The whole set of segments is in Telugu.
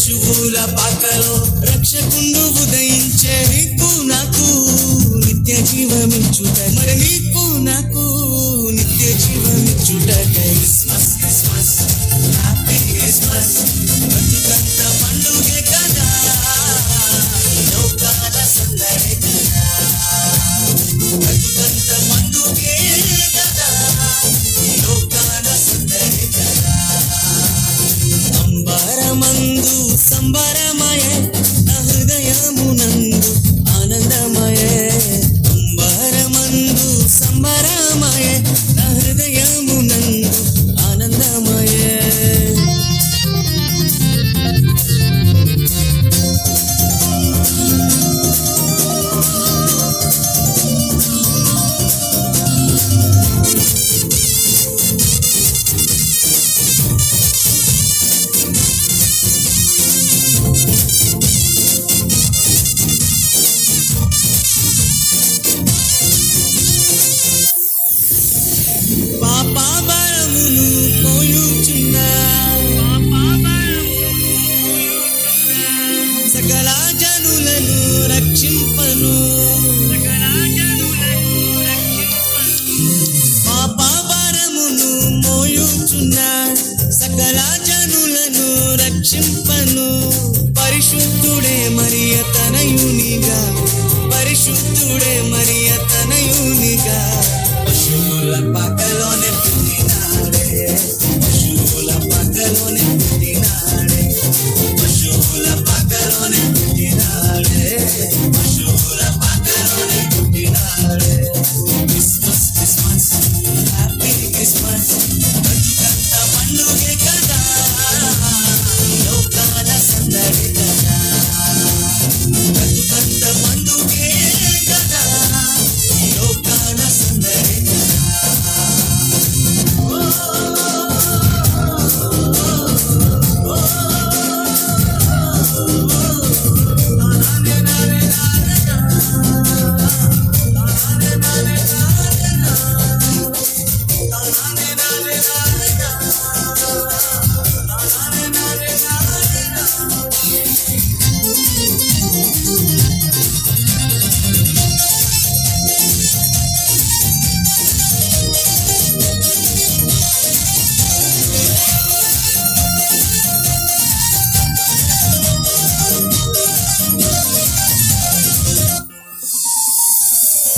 పశువుల పాకలో రక్షకుండు ఉదయించే నీకు నాకు నిత్య జీవమిచ్చుట మరి నీకు నాకు నిత్య జీవమిచ్చుట క్రిస్మస్ క్రిస్మస్ హ్యాపీ క్రిస్మస్ బతుకంత పండుగే కదా లోకాల సందడి కదా బతుకంత పండుగే కదా లోకాల సందడి కదా అంబరమందు సంబరమయే నా హృదయమునందు ఆనందమయే అంబరమందు సంబరమయే నా హృదయమునందు ఆనందమయే పాపభారమును మోయుచున్న సకల జనులను రక్షింపను పాపభారమును మోయుచున్న సకల జనులను రక్షింపను పరిశుద్ధుడే మరియ తనయునిగా పరిశుద్ధుడే మరియ తనయునిగా పశువుల పాకలోనే పుట్టినాడే పశువుల పాకలోనే పుట్టినాడే పశువుల పాకలోనే పుట్టినాడే పశువుల పాకలోనే పుట్టినాడే క్రిస్మస్ క్రిస్మస్ హ్యాపీ క్రిస్మస్ బతుకంత పండుగే కదా లోకాల సందడి కదా బతుకంత పండుగే కదా లోకాల సందడి కదా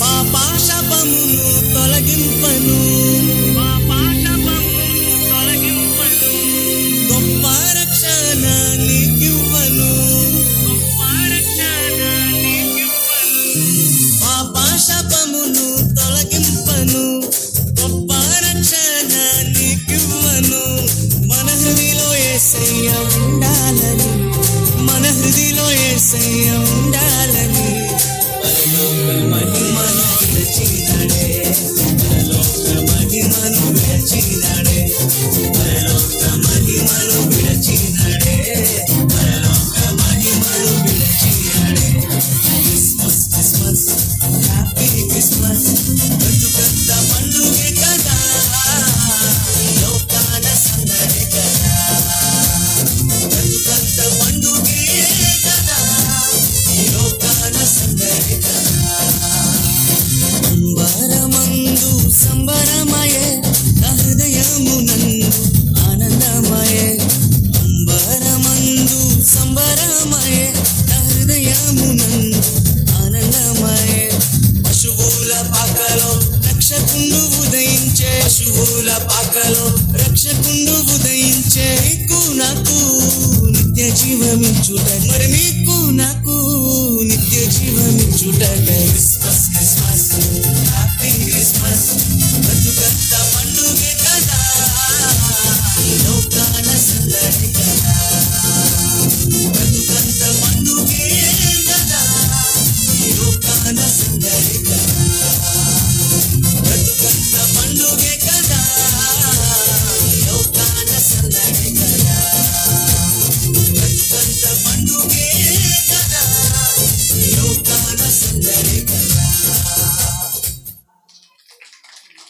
పాపశాపమును తొలగింపను గొప్ప రక్షణ నీకివ్వను పాపశాపమును తొలగింపను గొప్ప రక్షణ నీకివ్వను మన హృదిలో యేసయ్య ఉండాలని మన హృదిలో యేసయ్య ఉండాలని పరలోక మహిమను విరచినాడే పరలోక మహిమను విరచినాడే పరలోక మహిమను విరచినాడే పరలోక మహిమను విరచినాడే క్రిస్మస్ క్రిస్మస్ హ్యాపీ క్రిస్మస్ బతుకంత పండుగే కదా లోకాల సందడి కదా బతుకంత పండుగే కదా లోకాల సందడి కదా అంబరమందు సంబరమయే నా హృదయమునందు ఆనందమయే అంబరమందు సంబరమయే నా హృదయమునందు ఆనందమయే పశువుల పాకలో రక్షకుండు ఉదయించే పశువుల పాకలో రక్షకుండు ఉదయించే నీకు నాకు నిత్య జీవమిచ్చుట మరి నీకు నాకు నిత్య జీవమిచ్చుట